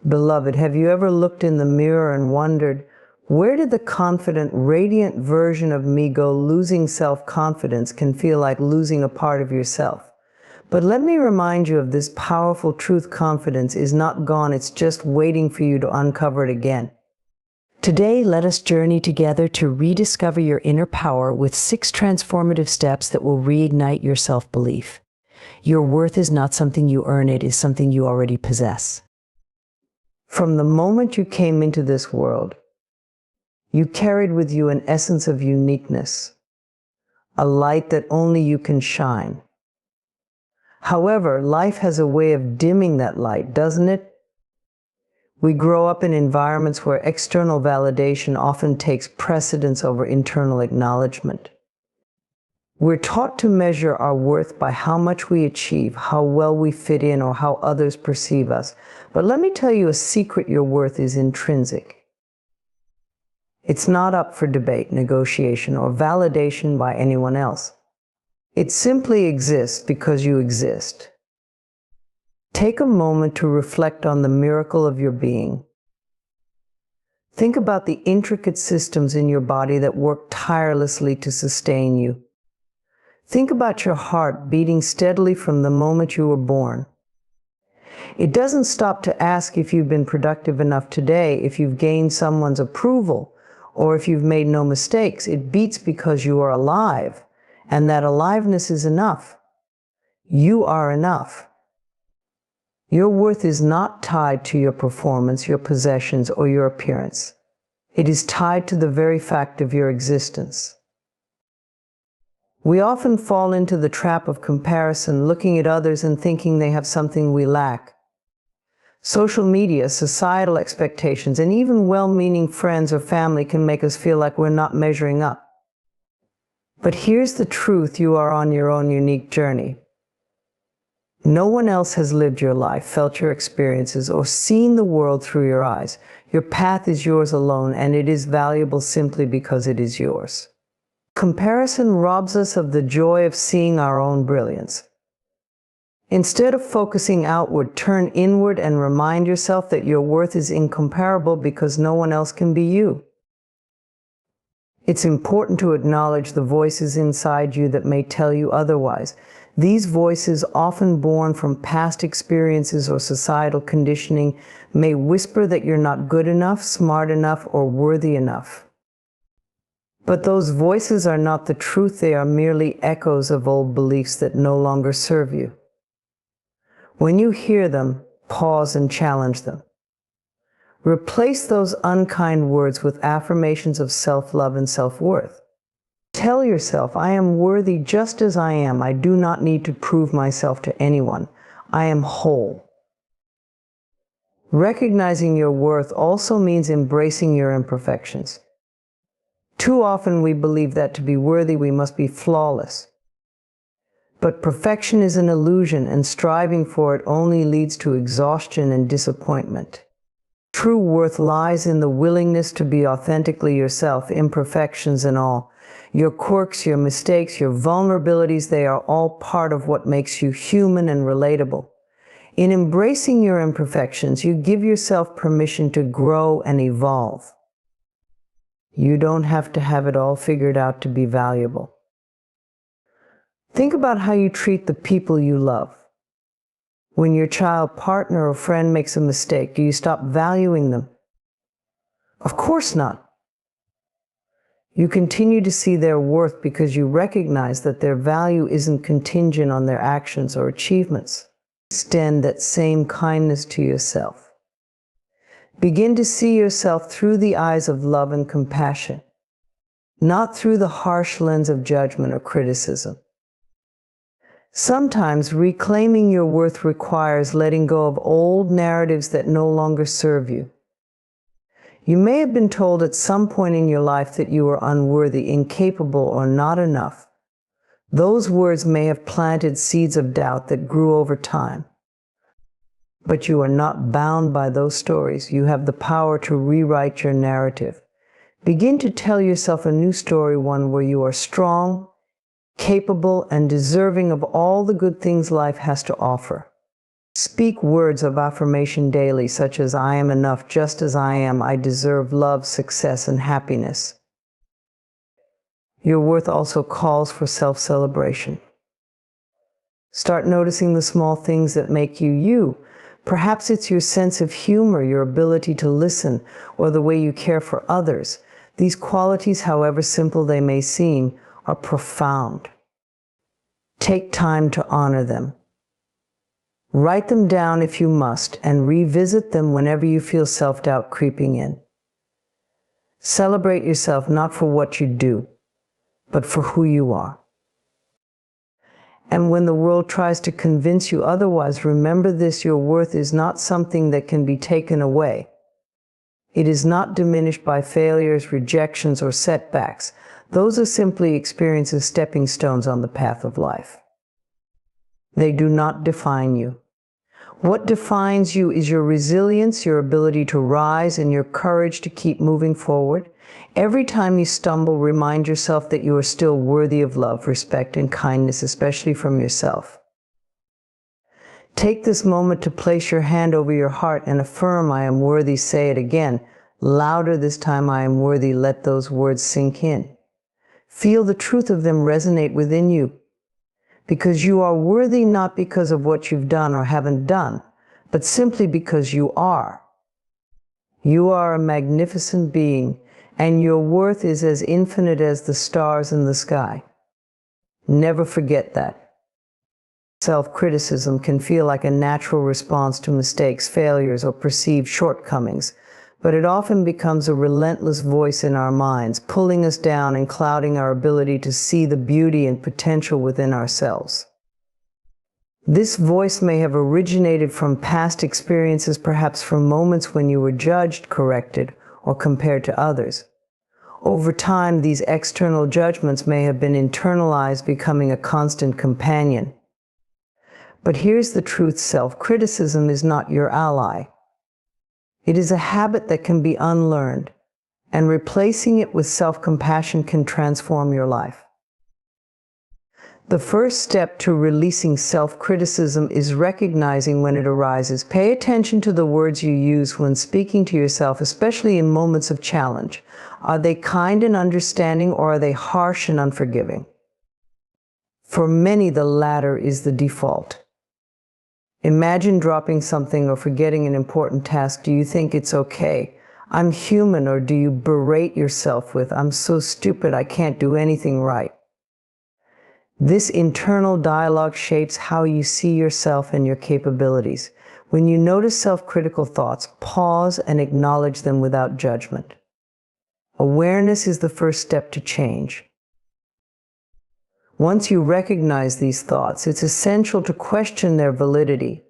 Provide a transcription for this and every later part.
Beloved, have you ever looked in the mirror and wondered, where did the confident, radiant version of me go? Losing self-confidence can feel like losing a part of yourself. But let me remind you of this powerful truth: confidence is not gone, it's just waiting for you to uncover it again. Today, let us journey together to rediscover your inner power with 6 transformative steps that will reignite your self-belief. Your worth is not something you earn, it is something you already possess. From the moment you came into this world, you carried with you an essence of uniqueness, a light that only you can shine. However, life has a way of dimming that light, doesn't it? We grow up in environments where external validation often takes precedence over internal acknowledgement. We're taught to measure our worth by how much we achieve, how well we fit in, or how others perceive us. But let me tell you a secret: your worth is intrinsic. It's not up for debate, negotiation, or validation by anyone else. It simply exists because you exist. Take a moment to reflect on the miracle of your being. Think about the intricate systems in your body that work tirelessly to sustain you. Think about your heart beating steadily from the moment you were born. It doesn't stop to ask if you've been productive enough today, if you've gained someone's approval, or if you've made no mistakes. It beats because you are alive, and that aliveness is enough. You are enough. Your worth is not tied to your performance, your possessions, or your appearance. It is tied to the very fact of your existence. We often fall into the trap of comparison, looking at others and thinking they have something we lack. Social media, societal expectations, and even well-meaning friends or family can make us feel like we're not measuring up. But here's the truth: you are on your own unique journey. No one else has lived your life, felt your experiences, or seen the world through your eyes. Your path is yours alone, and it is valuable simply because it is yours. Comparison robs us of the joy of seeing our own brilliance. Instead of focusing outward, turn inward and remind yourself that your worth is incomparable because no one else can be you. It's important to acknowledge the voices inside you that may tell you otherwise. These voices, often born from past experiences or societal conditioning, may whisper that you're not good enough, smart enough, or worthy enough. But those voices are not the truth. They are merely echoes of old beliefs that no longer serve you. When you hear them, pause and challenge them. Replace those unkind words with affirmations of self-love and self-worth. Tell yourself, I am worthy just as I am. I do not need to prove myself to anyone. I am whole. Recognizing your worth also means embracing your imperfections. Too often we believe that to be worthy we must be flawless. But perfection is an illusion, and striving for it only leads to exhaustion and disappointment. True worth lies in the willingness to be authentically yourself, imperfections and all. Your quirks, your mistakes, your vulnerabilities, they are all part of what makes you human and relatable. In embracing your imperfections, you give yourself permission to grow and evolve. You don't have to have it all figured out to be valuable. Think about how you treat the people you love. When your child, partner, or friend makes a mistake, do you stop valuing them? Of course not. You continue to see their worth because you recognize that their value isn't contingent on their actions or achievements. Extend that same kindness to yourself. Begin to see yourself through the eyes of love and compassion, not through the harsh lens of judgment or criticism. Sometimes reclaiming your worth requires letting go of old narratives that no longer serve you. You may have been told at some point in your life that you are unworthy, incapable, or not enough. Those words may have planted seeds of doubt that grew over time. But you are not bound by those stories. You have the power to rewrite your narrative. Begin to tell yourself a new story, one where you are strong, capable, and deserving of all the good things life has to offer. Speak words of affirmation daily, such as I am enough just as I am, I deserve love, success, and happiness. Your worth also calls for self-celebration. Start noticing the small things that make you you. Perhaps it's your sense of humor, your ability to listen, or the way you care for others. These qualities, however simple they may seem, are profound. Take time to honor them. Write them down if you must, and revisit them whenever you feel self-doubt creeping in. Celebrate yourself not for what you do, but for who you are. And when the world tries to convince you otherwise, remember this: your worth is not something that can be taken away. It is not diminished by failures, rejections, or setbacks. Those are simply experiences, stepping stones on the path of life. They do not define you. What defines you is your resilience, your ability to rise, and your courage to keep moving forward. Every time you stumble, remind yourself that you are still worthy of love, respect, and kindness, especially from yourself. Take this moment to place your hand over your heart and affirm, I am worthy. Say it again, louder this time, I am worthy. Let those words sink in. Feel the truth of them resonate within you. Because you are worthy not because of what you've done or haven't done, but simply because you are. You are a magnificent being, and your worth is as infinite as the stars in the sky. Never forget that. Self-criticism can feel like a natural response to mistakes, failures, or perceived shortcomings, but it often becomes a relentless voice in our minds, pulling us down and clouding our ability to see the beauty and potential within ourselves. This voice may have originated from past experiences, perhaps from moments when you were judged, corrected, or compared to others. Over time, these external judgments may have been internalized, becoming a constant companion. But here's the truth: self-criticism is not your ally. It is a habit that can be unlearned, and replacing it with self-compassion can transform your life. The first step to releasing self-criticism is recognizing when it arises. Pay attention to the words you use when speaking to yourself, especially in moments of challenge. Are they kind and understanding, or are they harsh and unforgiving? For many, the latter is the default. Imagine dropping something or forgetting an important task. Do you think it's okay? I'm human. Or do you berate yourself with, I'm so stupid, I can't do anything right? This internal dialogue shapes how you see yourself and your capabilities. When you notice self-critical thoughts, pause and acknowledge them without judgment. Awareness is the first step to change. Once you recognize these thoughts, it's essential to question their validity.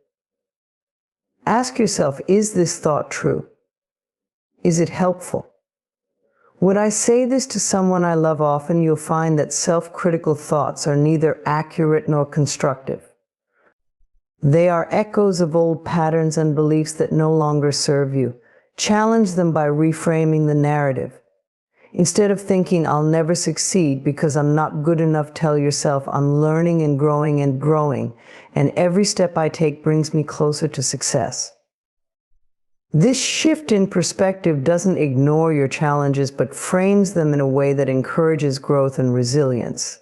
Ask yourself, is this thought true? Is it helpful? Would I say this to someone I love? Often you'll find that self-critical thoughts are neither accurate nor constructive. They are echoes of old patterns and beliefs that no longer serve you. Challenge them by reframing the narrative. Instead of thinking, I'll never succeed because I'm not good enough, tell yourself, I'm learning and growing, and every step I take brings me closer to success. This shift in perspective doesn't ignore your challenges, but frames them in a way that encourages growth and resilience.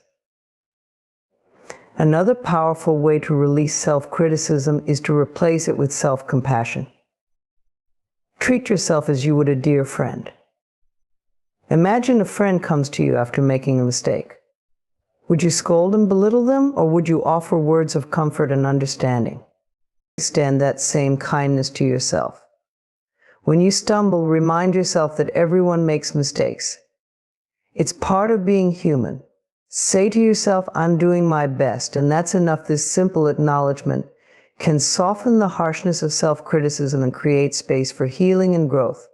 Another powerful way to release self-criticism is to replace it with self-compassion. Treat yourself as you would a dear friend. Imagine a friend comes to you after making a mistake. Would you scold and belittle them, or would you offer words of comfort and understanding? Extend that same kindness to yourself. When you stumble, remind yourself that everyone makes mistakes. It's part of being human. Say to yourself, I'm doing my best, and that's enough. This simple acknowledgement can soften the harshness of self-criticism and create space for healing and growth.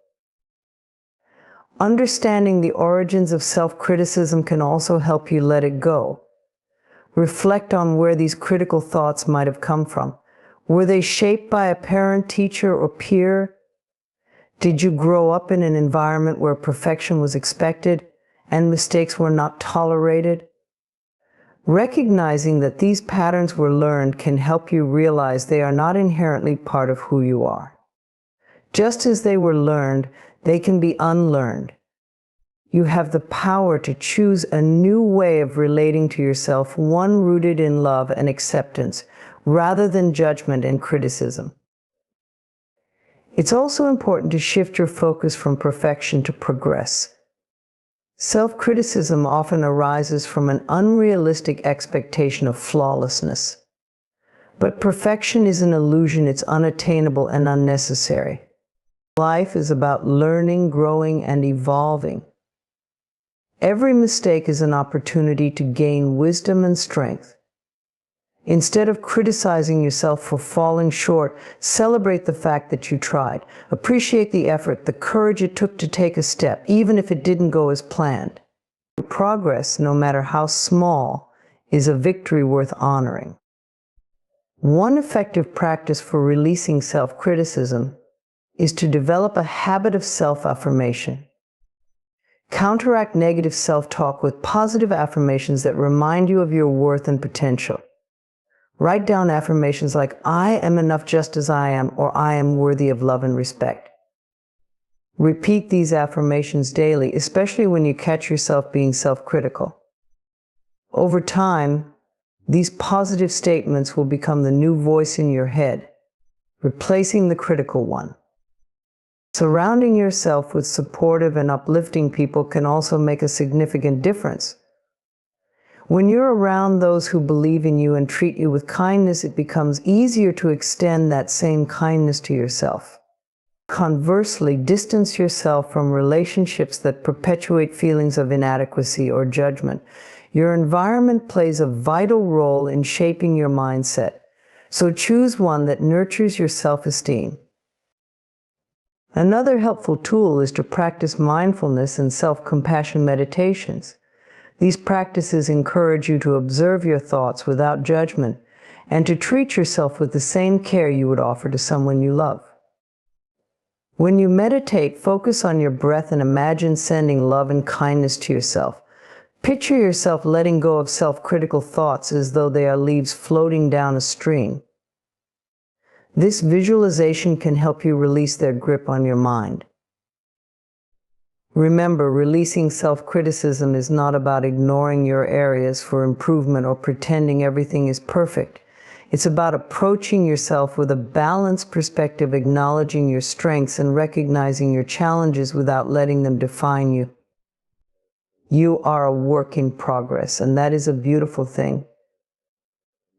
Understanding the origins of self-criticism can also help you let it go. Reflect on where these critical thoughts might have come from. Were they shaped by a parent, teacher, or peer? Did you grow up in an environment where perfection was expected and mistakes were not tolerated? Recognizing that these patterns were learned can help you realize they are not inherently part of who you are. Just as they were learned, they can be unlearned. You have the power to choose a new way of relating to yourself, one rooted in love and acceptance, rather than judgment and criticism. It's also important to shift your focus from perfection to progress. Self-criticism often arises from an unrealistic expectation of flawlessness. But perfection is an illusion. It's unattainable and unnecessary. Life is about learning, growing, and evolving. Every mistake is an opportunity to gain wisdom and strength. Instead of criticizing yourself for falling short, celebrate the fact that you tried. Appreciate the effort, the courage it took to take a step, even if it didn't go as planned. Progress, no matter how small, is a victory worth honoring. One effective practice for releasing self-criticism is to develop a habit of self-affirmation. Counteract negative self-talk with positive affirmations that remind you of your worth and potential. Write down affirmations like, "I am enough just as I am," or "I am worthy of love and respect." Repeat these affirmations daily, especially when you catch yourself being self-critical. Over time, these positive statements will become the new voice in your head, replacing the critical one. Surrounding yourself with supportive and uplifting people can also make a significant difference. When you're around those who believe in you and treat you with kindness, it becomes easier to extend that same kindness to yourself. Conversely, distance yourself from relationships that perpetuate feelings of inadequacy or judgment. Your environment plays a vital role in shaping your mindset, so choose one that nurtures your self-esteem. Another helpful tool is to practice mindfulness and self-compassion meditations. These practices encourage you to observe your thoughts without judgment and to treat yourself with the same care you would offer to someone you love. When you meditate, focus on your breath and imagine sending love and kindness to yourself. Picture yourself letting go of self-critical thoughts as though they are leaves floating down a stream. This visualization can help you release their grip on your mind. Remember, releasing self-criticism is not about ignoring your areas for improvement or pretending everything is perfect. It's about approaching yourself with a balanced perspective, acknowledging your strengths and recognizing your challenges without letting them define you. You are a work in progress, and that is a beautiful thing.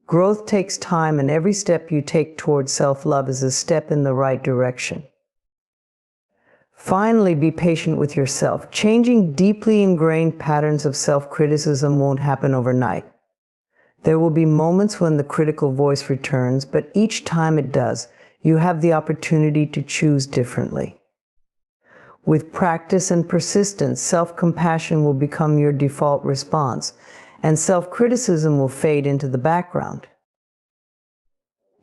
Growth takes time, and every step you take towards self-love is a step in the right direction. Finally, be patient with yourself. Changing deeply ingrained patterns of self-criticism won't happen overnight. There will be moments when the critical voice returns, but each time it does, you have the opportunity to choose differently. With practice and persistence, self-compassion will become your default response, and self-criticism will fade into the background.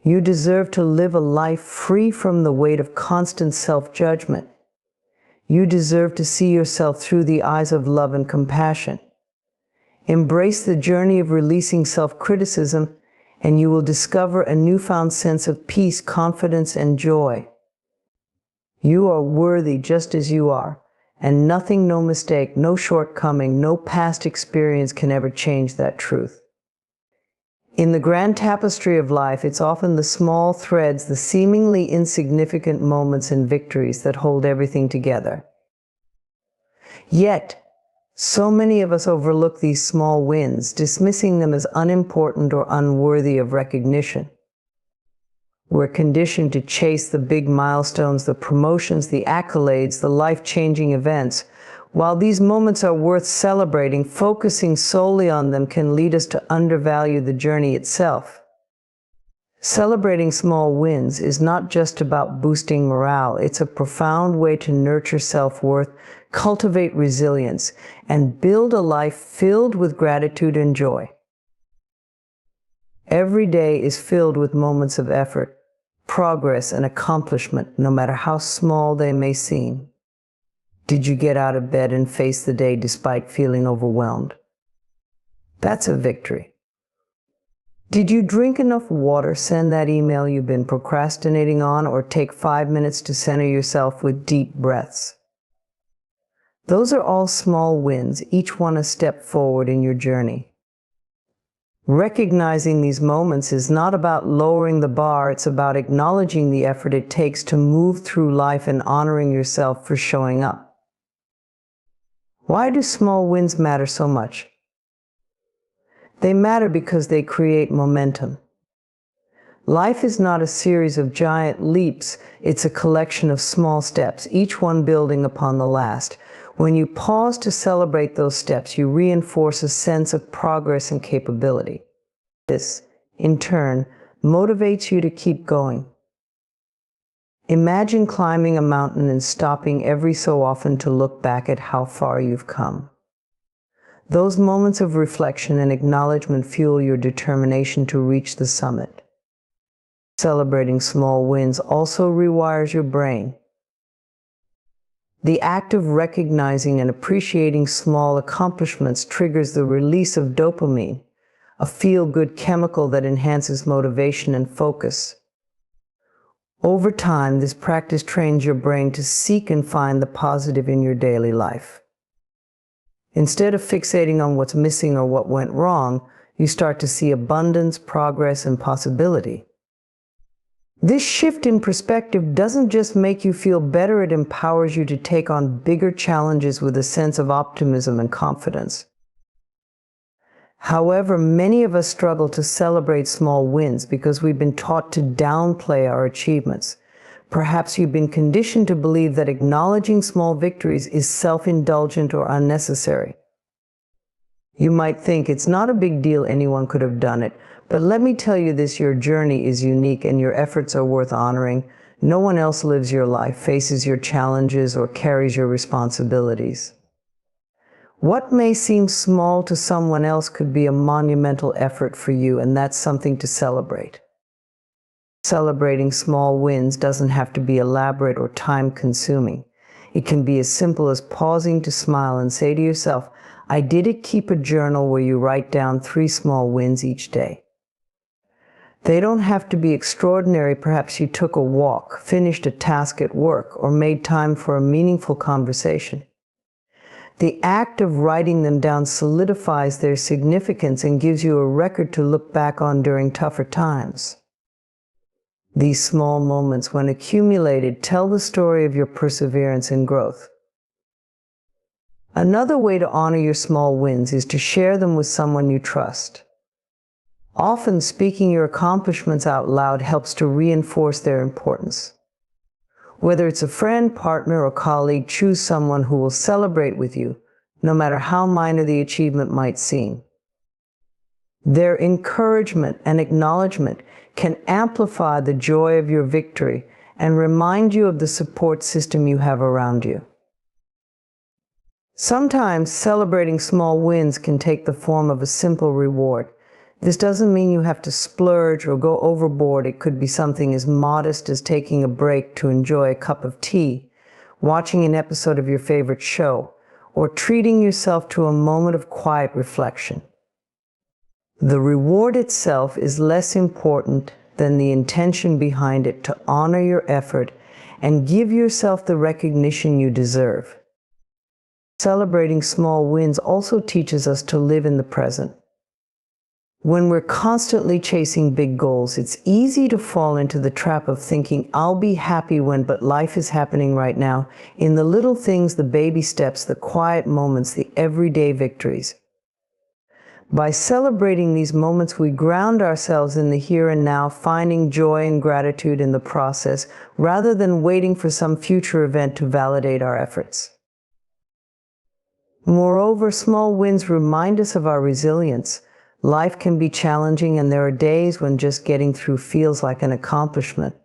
You deserve to live a life free from the weight of constant self-judgment. You deserve to see yourself through the eyes of love and compassion. Embrace the journey of releasing self-criticism, and you will discover a newfound sense of peace, confidence, and joy. You are worthy just as you are, and nothing, no mistake, no shortcoming, no past experience can ever change that truth. In the grand tapestry of life, it's often the small threads, the seemingly insignificant moments and victories that hold everything together. Yet, so many of us overlook these small wins, dismissing them as unimportant or unworthy of recognition. We're conditioned to chase the big milestones, the promotions, the accolades, the life-changing events. While these moments are worth celebrating, focusing solely on them can lead us to undervalue the journey itself. Celebrating small wins is not just about boosting morale. It's a profound way to nurture self-worth, cultivate resilience, and build a life filled with gratitude and joy. Every day is filled with moments of effort, progress, and accomplishment, no matter how small they may seem. Did you get out of bed and face the day despite feeling overwhelmed? That's a victory. Did you drink enough water, send that email you've been procrastinating on, or take 5 minutes to center yourself with deep breaths? Those are all small wins, each one a step forward in your journey. Recognizing these moments is not about lowering the bar, it's about acknowledging the effort it takes to move through life and honoring yourself for showing up. Why do small wins matter so much? They matter because they create momentum. Life is not a series of giant leaps, it's a collection of small steps, each one building upon the last. When you pause to celebrate those steps, you reinforce a sense of progress and capability. This, in turn, motivates you to keep going. Imagine climbing a mountain and stopping every so often to look back at how far you've come. Those moments of reflection and acknowledgement fuel your determination to reach the summit. Celebrating small wins also rewires your brain. The act of recognizing and appreciating small accomplishments triggers the release of dopamine, a feel-good chemical that enhances motivation and focus. Over time, this practice trains your brain to seek and find the positive in your daily life. Instead of fixating on what's missing or what went wrong, you start to see abundance, progress, and possibility. This shift in perspective doesn't just make you feel better, it empowers you to take on bigger challenges with a sense of optimism and confidence. However, many of us struggle to celebrate small wins because we've been taught to downplay our achievements. Perhaps you've been conditioned to believe that acknowledging small victories is self-indulgent or unnecessary. You might think it's not a big deal, anyone could have done it. But let me tell you this, your journey is unique and your efforts are worth honoring. No one else lives your life, faces your challenges, or carries your responsibilities. What may seem small to someone else could be a monumental effort for you, and that's something to celebrate. Celebrating small wins doesn't have to be elaborate or time-consuming. It can be as simple as pausing to smile and say to yourself, I did it. Keep a journal where you write down 3 small wins each day. They don't have to be extraordinary. Perhaps you took a walk, finished a task at work, or made time for a meaningful conversation. The act of writing them down solidifies their significance and gives you a record to look back on during tougher times. These small moments, when accumulated, tell the story of your perseverance and growth. Another way to honor your small wins is to share them with someone you trust. Often, speaking your accomplishments out loud helps to reinforce their importance. Whether it's a friend, partner, or colleague, choose someone who will celebrate with you, no matter how minor the achievement might seem. Their encouragement and acknowledgement can amplify the joy of your victory and remind you of the support system you have around you. Sometimes celebrating small wins can take the form of a simple reward. This doesn't mean you have to splurge or go overboard. It could be something as modest as taking a break to enjoy a cup of tea, watching an episode of your favorite show, or treating yourself to a moment of quiet reflection. The reward itself is less important than the intention behind it to honor your effort and give yourself the recognition you deserve. Celebrating small wins also teaches us to live in the present. When we're constantly chasing big goals, it's easy to fall into the trap of thinking, I'll be happy when, but life is happening right now, in the little things, the baby steps, the quiet moments, the everyday victories. By celebrating these moments, we ground ourselves in the here and now, finding joy and gratitude in the process, rather than waiting for some future event to validate our efforts. Moreover, small wins remind us of our resilience. Life can be challenging, and there are days when just getting through feels like an accomplishment.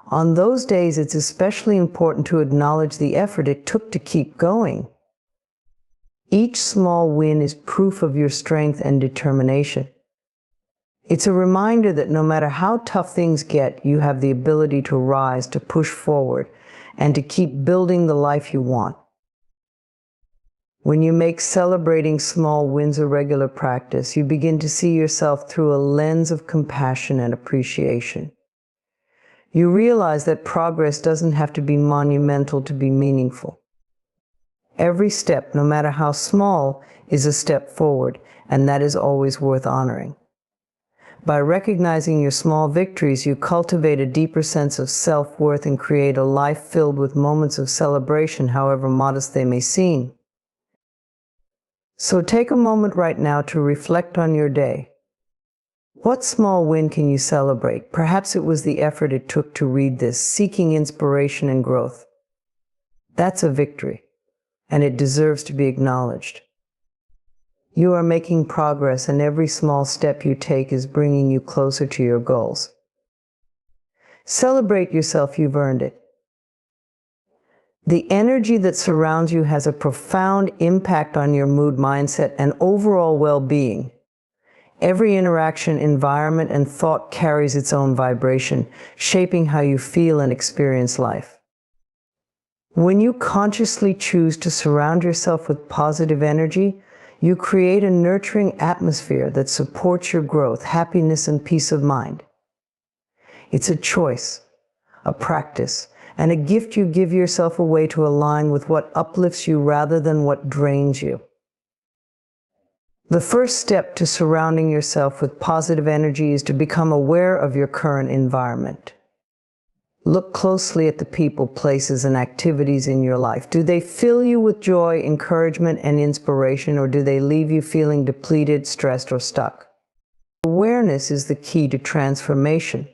On those days, it's especially important to acknowledge the effort it took to keep going. Each small win is proof of your strength and determination. It's a reminder that no matter how tough things get, you have the ability to rise, to push forward, and to keep building the life you want. When you make celebrating small wins a regular practice, you begin to see yourself through a lens of compassion and appreciation. You realize that progress doesn't have to be monumental to be meaningful. Every step, no matter how small, is a step forward, and that is always worth honoring. By recognizing your small victories, you cultivate a deeper sense of self-worth and create a life filled with moments of celebration, however modest they may seem. So take a moment right now to reflect on your day. What small win can you celebrate? Perhaps it was the effort it took to read this, seeking inspiration and growth. That's a victory, and it deserves to be acknowledged. You are making progress, and every small step you take is bringing you closer to your goals. Celebrate yourself, you've earned it. The energy that surrounds you has a profound impact on your mood, mindset, and overall well-being. Every interaction, environment, and thought carries its own vibration, shaping how you feel and experience life. When you consciously choose to surround yourself with positive energy, you create a nurturing atmosphere that supports your growth, happiness, and peace of mind. It's a choice, a practice, and a gift you give yourself, a way to align with what uplifts you rather than what drains you. The first step to surrounding yourself with positive energy is to become aware of your current environment. Look closely at the people, places, and activities in your life. Do they fill you with joy, encouragement, and inspiration, or do they leave you feeling depleted, stressed, or stuck? Awareness is the key to transformation.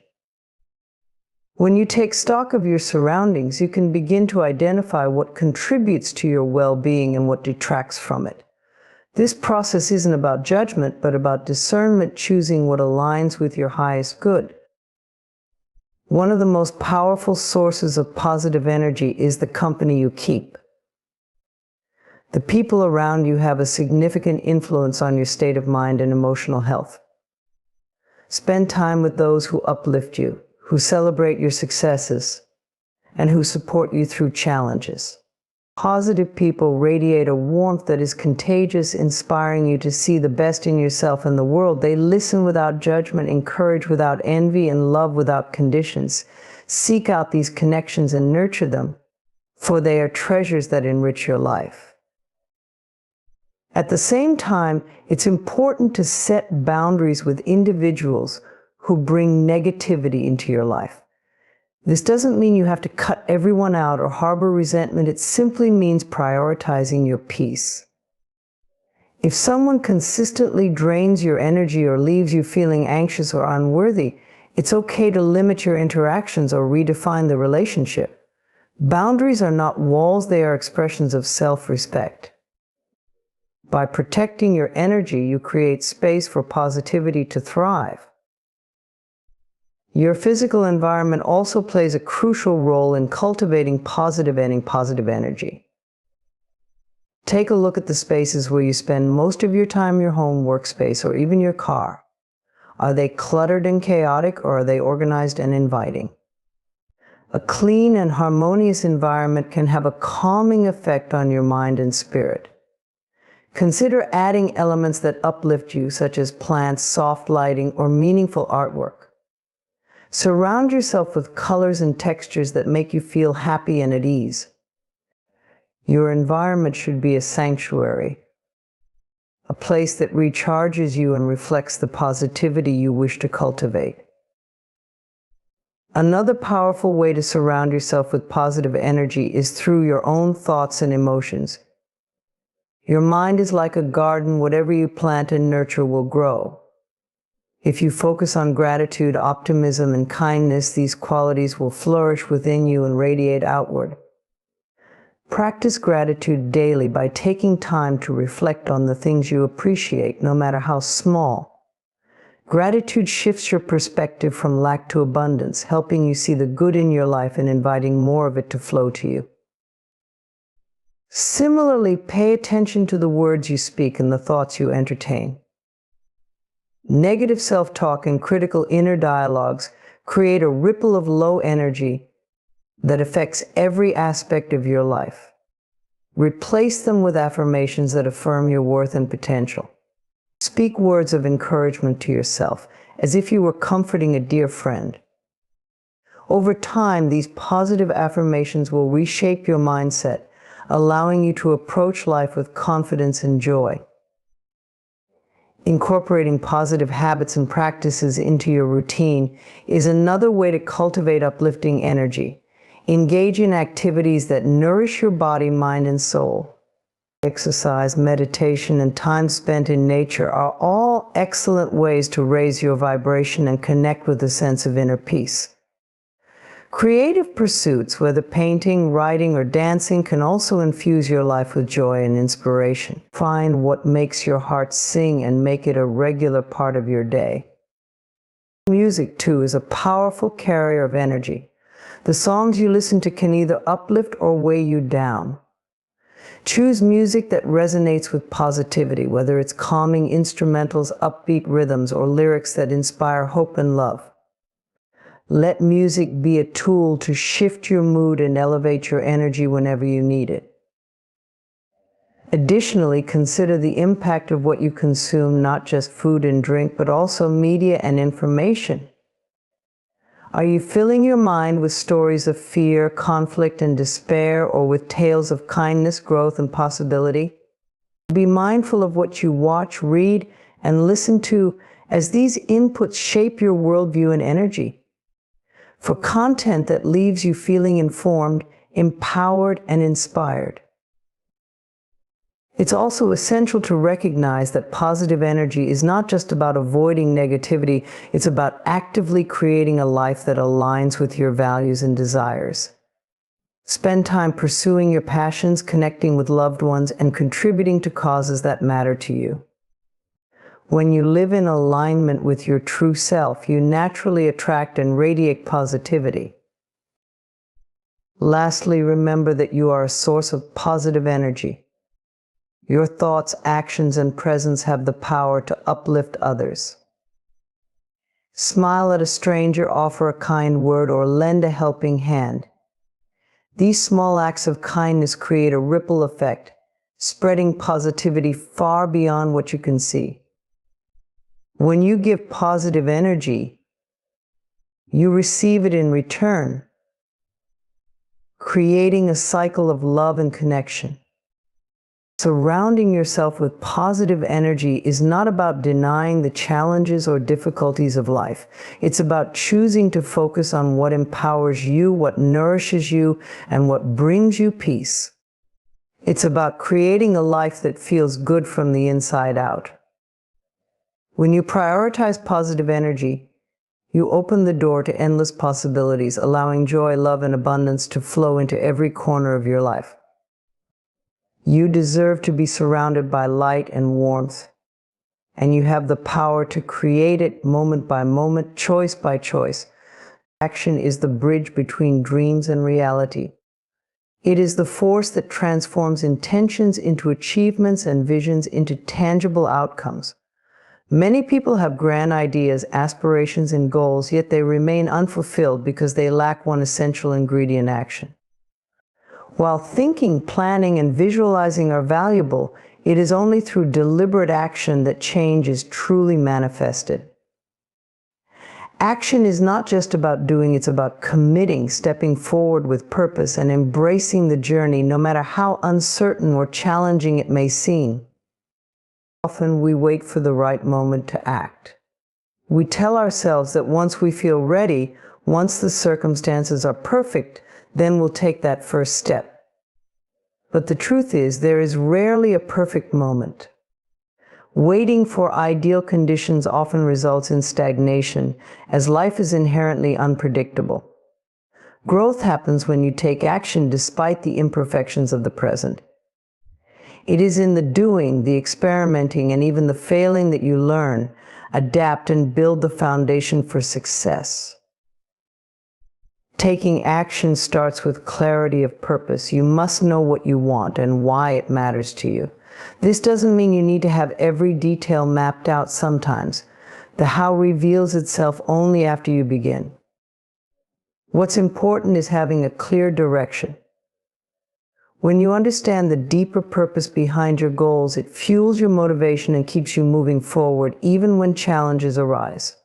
When you take stock of your surroundings, you can begin to identify what contributes to your well-being and what detracts from it. This process isn't about judgment, but about discernment, choosing what aligns with your highest good. One of the most powerful sources of positive energy is the company you keep. The people around you have a significant influence on your state of mind and emotional health. Spend time with those who uplift you, who celebrate your successes, and who support you through challenges. Positive people radiate a warmth that is contagious, inspiring you to see the best in yourself and the world. They listen without judgment, encourage without envy, and love without conditions. Seek out these connections and nurture them, for they are treasures that enrich your life. At the same time, it's important to set boundaries with individuals who bring negativity into your life. This doesn't mean you have to cut everyone out or harbor resentment. It simply means prioritizing your peace. If someone consistently drains your energy or leaves you feeling anxious or unworthy, it's okay to limit your interactions or redefine the relationship. Boundaries are not walls, they are expressions of self-respect. By protecting your energy, you create space for positivity to thrive. Your physical environment also plays a crucial role in cultivating positive energy. Take a look at the spaces where you spend most of your time, your home, workspace, or even your car. Are they cluttered and chaotic, or are they organized and inviting? A clean and harmonious environment can have a calming effect on your mind and spirit. Consider adding elements that uplift you, such as plants, soft lighting, or meaningful artwork. Surround yourself with colors and textures that make you feel happy and at ease. Your environment should be a sanctuary, a place that recharges you and reflects the positivity you wish to cultivate. Another powerful way to surround yourself with positive energy is through your own thoughts and emotions. Your mind is like a garden. Whatever you plant and nurture will grow. If you focus on gratitude, optimism, and kindness, these qualities will flourish within you and radiate outward. Practice gratitude daily by taking time to reflect on the things you appreciate, no matter how small. Gratitude shifts your perspective from lack to abundance, helping you see the good in your life and inviting more of it to flow to you. Similarly, pay attention to the words you speak and the thoughts you entertain. Negative self-talk and critical inner dialogues create a ripple of low energy that affects every aspect of your life. Replace them with affirmations that affirm your worth and potential. Speak words of encouragement to yourself, as if you were comforting a dear friend. Over time, these positive affirmations will reshape your mindset, allowing you to approach life with confidence and joy. Incorporating positive habits and practices into your routine is another way to cultivate uplifting energy. Engage in activities that nourish your body, mind, and soul. Exercise, meditation, and time spent in nature are all excellent ways to raise your vibration and connect with a sense of inner peace. Creative pursuits, whether painting, writing, or dancing, can also infuse your life with joy and inspiration. Find what makes your heart sing and make it a regular part of your day. Music, too, is a powerful carrier of energy. The songs you listen to can either uplift or weigh you down. Choose music that resonates with positivity, whether it's calming instrumentals, upbeat rhythms, or lyrics that inspire hope and love. Let music be a tool to shift your mood and elevate your energy whenever you need it. Additionally, consider the impact of what you consume, not just food and drink, but also media and information. Are you filling your mind with stories of fear, conflict, and despair, or with tales of kindness, growth, and possibility? Be mindful of what you watch, read, and listen to, as these inputs shape your worldview and energy. For content that leaves you feeling informed, empowered, and inspired. It's also essential to recognize that positive energy is not just about avoiding negativity, it's about actively creating a life that aligns with your values and desires. Spend time pursuing your passions, connecting with loved ones, and contributing to causes that matter to you. When you live in alignment with your true self, you naturally attract and radiate positivity. Lastly, remember that you are a source of positive energy. Your thoughts, actions, and presence have the power to uplift others. Smile at a stranger, offer a kind word, or lend a helping hand. These small acts of kindness create a ripple effect, spreading positivity far beyond what you can see. When you give positive energy, you receive it in return, creating a cycle of love and connection. Surrounding yourself with positive energy is not about denying the challenges or difficulties of life. It's about choosing to focus on what empowers you, what nourishes you, and what brings you peace. It's about creating a life that feels good from the inside out. When you prioritize positive energy, you open the door to endless possibilities, allowing joy, love, and abundance to flow into every corner of your life. You deserve to be surrounded by light and warmth, and you have the power to create it moment by moment, choice by choice. Action is the bridge between dreams and reality. It is the force that transforms intentions into achievements and visions into tangible outcomes. Many people have grand ideas, aspirations, and goals, yet they remain unfulfilled because they lack one essential ingredient: action. While thinking, planning, and visualizing are valuable, it is only through deliberate action that change is truly manifested. Action is not just about doing, it's about committing, stepping forward with purpose, and embracing the journey, no matter how uncertain or challenging it may seem. Often we wait for the right moment to act. We tell ourselves that once we feel ready, once the circumstances are perfect, then we'll take that first step. But the truth is, there is rarely a perfect moment. Waiting for ideal conditions often results in stagnation, as life is inherently unpredictable. Growth happens when you take action despite the imperfections of the present. It is in the doing, the experimenting, and even the failing that you learn, adapt, and build the foundation for success. Taking action starts with clarity of purpose. You must know what you want and why it matters to you. This doesn't mean you need to have every detail mapped out sometimes. The how reveals itself only after you begin. What's important is having a clear direction. When you understand the deeper purpose behind your goals, it fuels your motivation and keeps you moving forward even when challenges arise.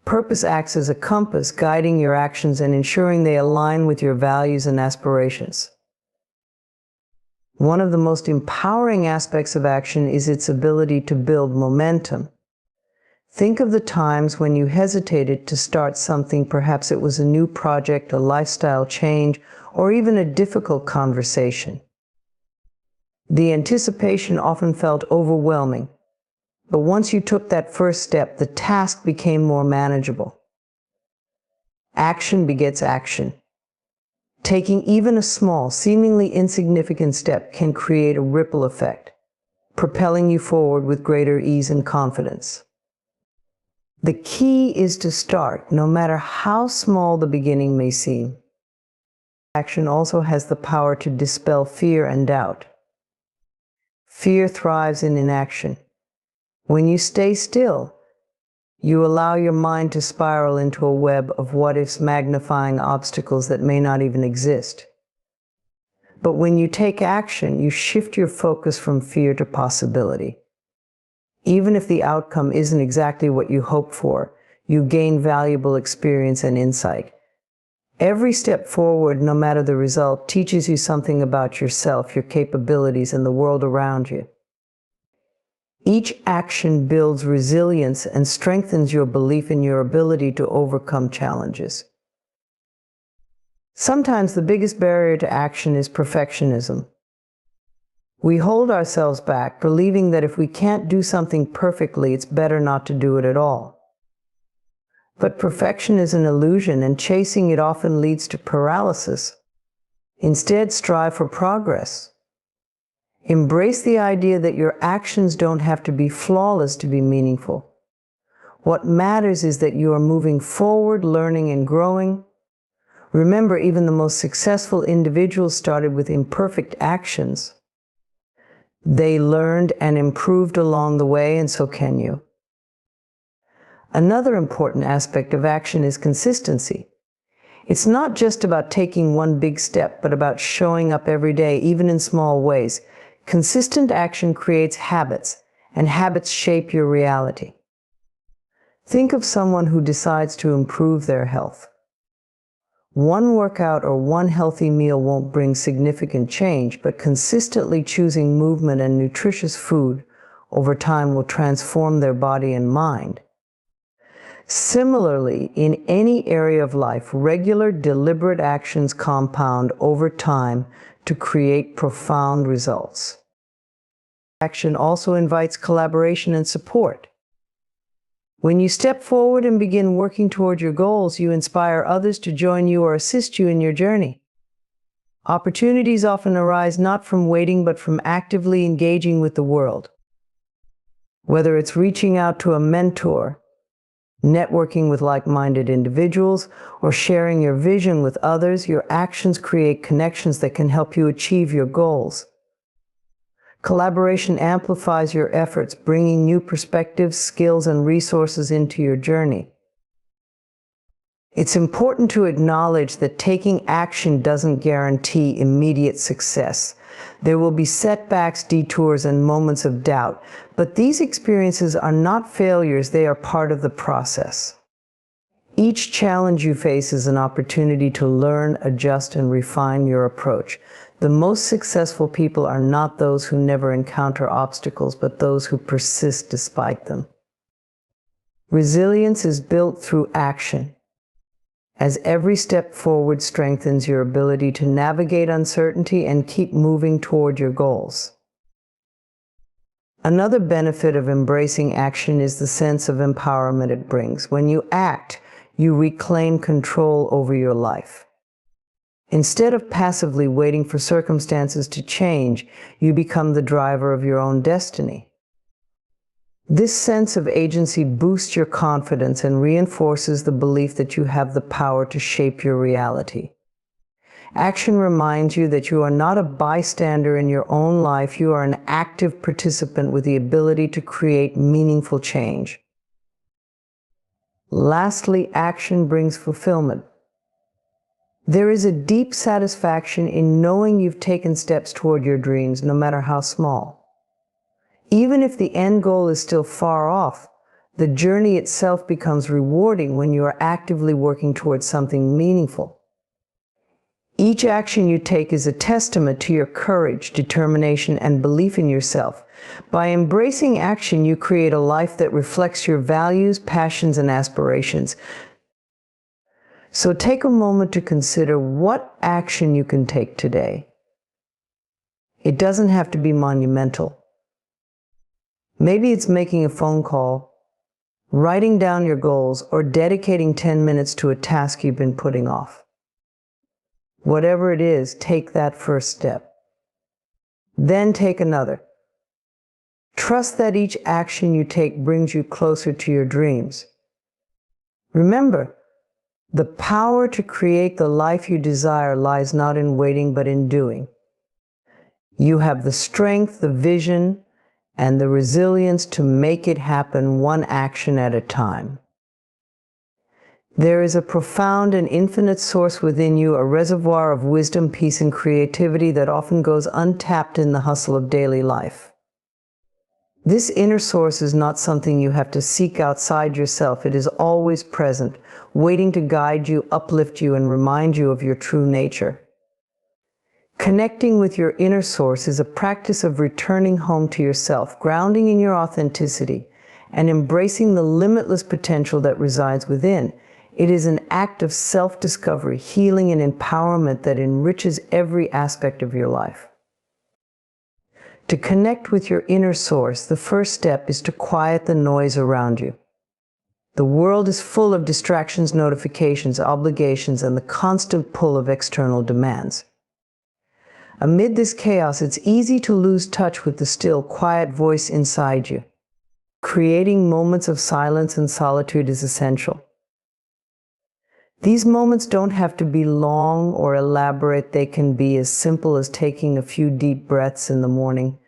Purpose acts as a compass, guiding your actions and ensuring they align with your values and aspirations. One of the most empowering aspects of action is its ability to build momentum. Think of the times when you hesitated to start something. Perhaps it was a new project, a lifestyle change, or even a difficult conversation. The anticipation often felt overwhelming, but once you took that first step, the task became more manageable. Action begets action. Taking even a small, seemingly insignificant step can create a ripple effect, propelling you forward with greater ease and confidence. The key is to start, no matter how small the beginning may seem. Action also has the power to dispel fear and doubt. Fear thrives in inaction. When you stay still, you allow your mind to spiral into a web of what-ifs, magnifying obstacles that may not even exist. But when you take action, you shift your focus from fear to possibility. Even if the outcome isn't exactly what you hoped for, you gain valuable experience and insight. Every step forward, no matter the result, teaches you something about yourself, your capabilities, and the world around you. Each action builds resilience and strengthens your belief in your ability to overcome challenges. Sometimes the biggest barrier to action is perfectionism. We hold ourselves back, believing that if we can't do something perfectly, it's better not to do it at all. But perfection is an illusion, and chasing it often leads to paralysis. Instead, strive for progress. Embrace the idea that your actions don't have to be flawless to be meaningful. What matters is that you are moving forward, learning and growing. Remember, even the most successful individuals started with imperfect actions. They learned and improved along the way, and so can you. Another important aspect of action is consistency. It's not just about taking one big step, but about showing up every day, even in small ways. Consistent action creates habits, and habits shape your reality. Think of someone who decides to improve their health. One workout or one healthy meal won't bring significant change, but consistently choosing movement and nutritious food over time will transform their body and mind. Similarly, in any area of life, regular, deliberate actions compound over time to create profound results. Action also invites collaboration and support. When you step forward and begin working toward your goals, you inspire others to join you or assist you in your journey. Opportunities often arise not from waiting, but from actively engaging with the world. Whether it's reaching out to a mentor, networking with like-minded individuals, or sharing your vision with others, your actions create connections that can help you achieve your goals. Collaboration amplifies your efforts, bringing new perspectives, skills, and resources into your journey. It's important to acknowledge that taking action doesn't guarantee immediate success. There will be setbacks, detours, and moments of doubt, but these experiences are not failures, they are part of the process. Each challenge you face is an opportunity to learn, adjust, and refine your approach. The most successful people are not those who never encounter obstacles, but those who persist despite them. Resilience is built through action, as every step forward strengthens your ability to navigate uncertainty and keep moving toward your goals. Another benefit of embracing action is the sense of empowerment it brings. When you act, you reclaim control over your life. Instead of passively waiting for circumstances to change, you become the driver of your own destiny. This sense of agency boosts your confidence and reinforces the belief that you have the power to shape your reality. Action reminds you that you are not a bystander in your own life, you are an active participant with the ability to create meaningful change. Lastly, action brings fulfillment. There is a deep satisfaction in knowing you've taken steps toward your dreams, no matter how small. Even if the end goal is still far off, the journey itself becomes rewarding when you are actively working towards something meaningful. Each action you take is a testament to your courage, determination, and belief in yourself. By embracing action, you create a life that reflects your values, passions, and aspirations. So take a moment to consider what action you can take today. It doesn't have to be monumental. Maybe it's making a phone call, writing down your goals, or dedicating 10 minutes to a task you've been putting off. Whatever it is, take that first step. Then take another. Trust that each action you take brings you closer to your dreams. Remember, the power to create the life you desire lies not in waiting, but in doing. You have the strength, the vision, and the resilience to make it happen one action at a time. There is a profound and infinite source within you, a reservoir of wisdom, peace, and creativity that often goes untapped in the hustle of daily life. This inner source is not something you have to seek outside yourself. It is always present, waiting to guide you, uplift you, and remind you of your true nature. Connecting with your inner source is a practice of returning home to yourself, grounding in your authenticity, and embracing the limitless potential that resides within. It is an act of self-discovery, healing, and empowerment that enriches every aspect of your life. To connect with your inner source, the first step is to quiet the noise around you. The world is full of distractions, notifications, obligations, and the constant pull of external demands. Amid this chaos, it's easy to lose touch with the still, quiet voice inside you. Creating moments of silence and solitude is essential. These moments don't have to be long or elaborate. They can be as simple as taking a few deep breaths in the morning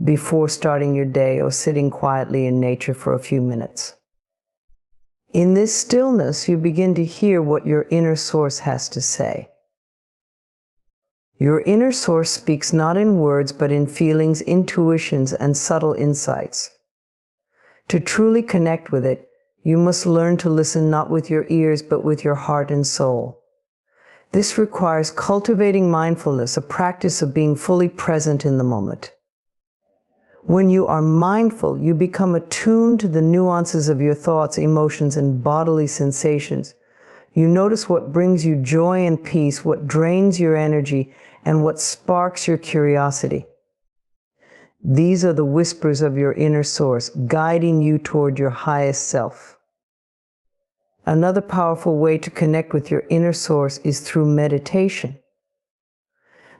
before starting your day, or sitting quietly in nature for a few minutes. In this stillness, you begin to hear what your inner source has to say. Your inner source speaks not in words, but in feelings, intuitions, and subtle insights. To truly connect with it, you must learn to listen not with your ears, but with your heart and soul. This requires cultivating mindfulness, a practice of being fully present in the moment. When you are mindful, you become attuned to the nuances of your thoughts, emotions, and bodily sensations. You notice what brings you joy and peace, what drains your energy, and what sparks your curiosity. These are the whispers of your inner source, guiding you toward your highest self. Another powerful way to connect with your inner source is through meditation.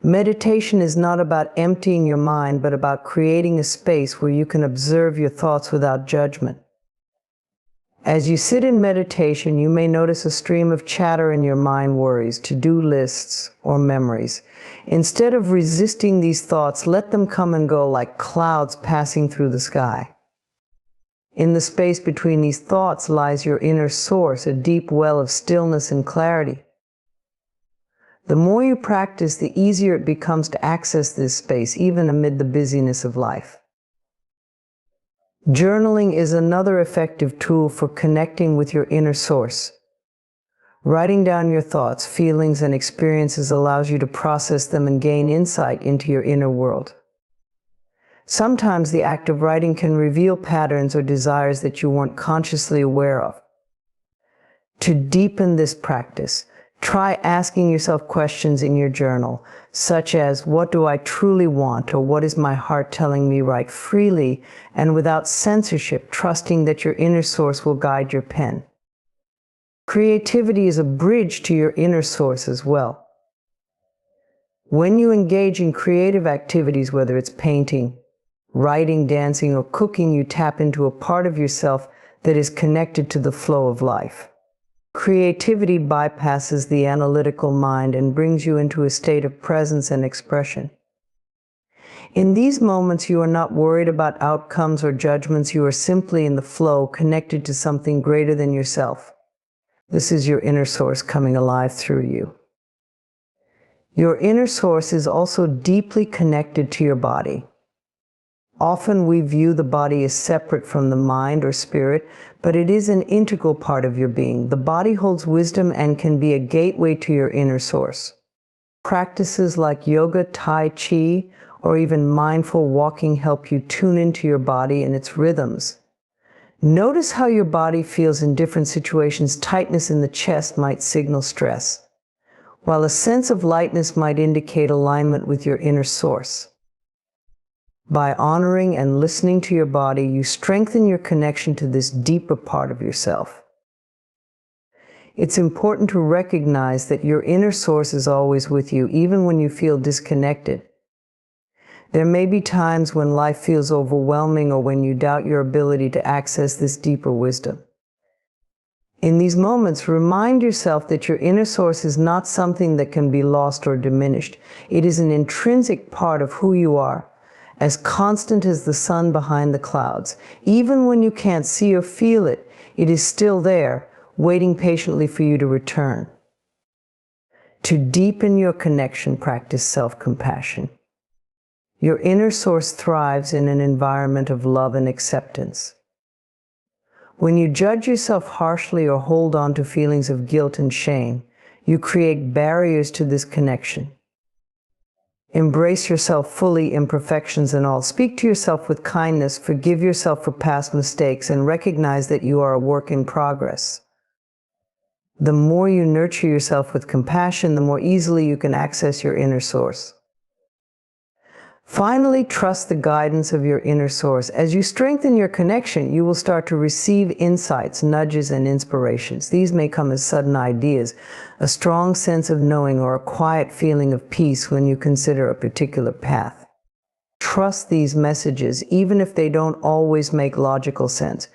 Meditation is not about emptying your mind, but about creating a space where you can observe your thoughts without judgment. As you sit in meditation, you may notice a stream of chatter in your mind, worries, to-do lists, or memories. Instead of resisting these thoughts, let them come and go like clouds passing through the sky. In the space between these thoughts lies your inner source, a deep well of stillness and clarity. The more you practice, the easier it becomes to access this space, even amid the busyness of life. Journaling is another effective tool for connecting with your inner source. Writing down your thoughts, feelings, and experiences allows you to process them and gain insight into your inner world. Sometimes the act of writing can reveal patterns or desires that you weren't consciously aware of. To deepen this practice, try asking yourself questions in your journal, such as, what do I truly want, or what is my heart telling me? Write freely and without censorship, trusting that your inner source will guide your pen. Creativity is a bridge to your inner source as well. When you engage in creative activities, whether it's painting, writing, dancing, or cooking, you tap into a part of yourself that is connected to the flow of life. Creativity bypasses the analytical mind and brings you into a state of presence and expression. In these moments, you are not worried about outcomes or judgments. You are simply in the flow, connected to something greater than yourself. This is your inner source coming alive through you. Your inner source is also deeply connected to your body. Often we view the body as separate from the mind or spirit, but it is an integral part of your being. The body holds wisdom and can be a gateway to your inner source. Practices like yoga, tai chi, or even mindful walking help you tune into your body and its rhythms. Notice how your body feels in different situations. Tightness in the chest might signal stress, while a sense of lightness might indicate alignment with your inner source. By honoring and listening to your body, you strengthen your connection to this deeper part of yourself. It's important to recognize that your inner source is always with you, even when you feel disconnected. There may be times when life feels overwhelming or when you doubt your ability to access this deeper wisdom. In these moments, remind yourself that your inner source is not something that can be lost or diminished. It is an intrinsic part of who you are, as constant as the sun behind the clouds. Even when you can't see or feel it, it is still there, waiting patiently for you to return. To deepen your connection, practice self-compassion. Your inner source thrives in an environment of love and acceptance. When you judge yourself harshly or hold on to feelings of guilt and shame, you create barriers to this connection. Embrace yourself fully, imperfections and all. Speak to yourself with kindness, forgive yourself for past mistakes, and recognize that you are a work in progress. The more you nurture yourself with compassion, the more easily you can access your inner source. Finally, trust the guidance of your inner source. As you strengthen your connection, you will start to receive insights, nudges, and inspirations. These may come as sudden ideas, a strong sense of knowing, or a quiet feeling of peace when you consider a particular path. Trust these messages, even if they don't always make logical sense.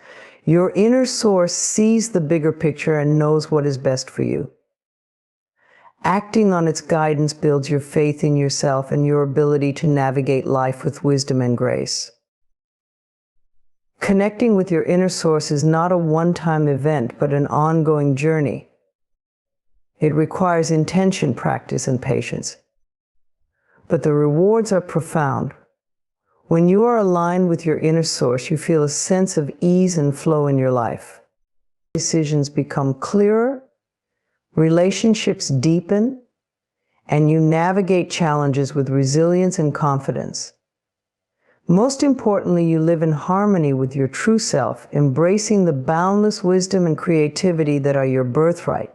Your inner source sees the bigger picture and knows what is best for you. Acting on its guidance builds your faith in yourself and your ability to navigate life with wisdom and grace. Connecting with your inner source is not a one-time event, but an ongoing journey. It requires intention, practice, and patience. But the rewards are profound. When you are aligned with your inner source, you feel a sense of ease and flow in your life. Decisions become clearer, relationships deepen, and you navigate challenges with resilience and confidence. Most importantly, you live in harmony with your true self, embracing the boundless wisdom and creativity that are your birthright.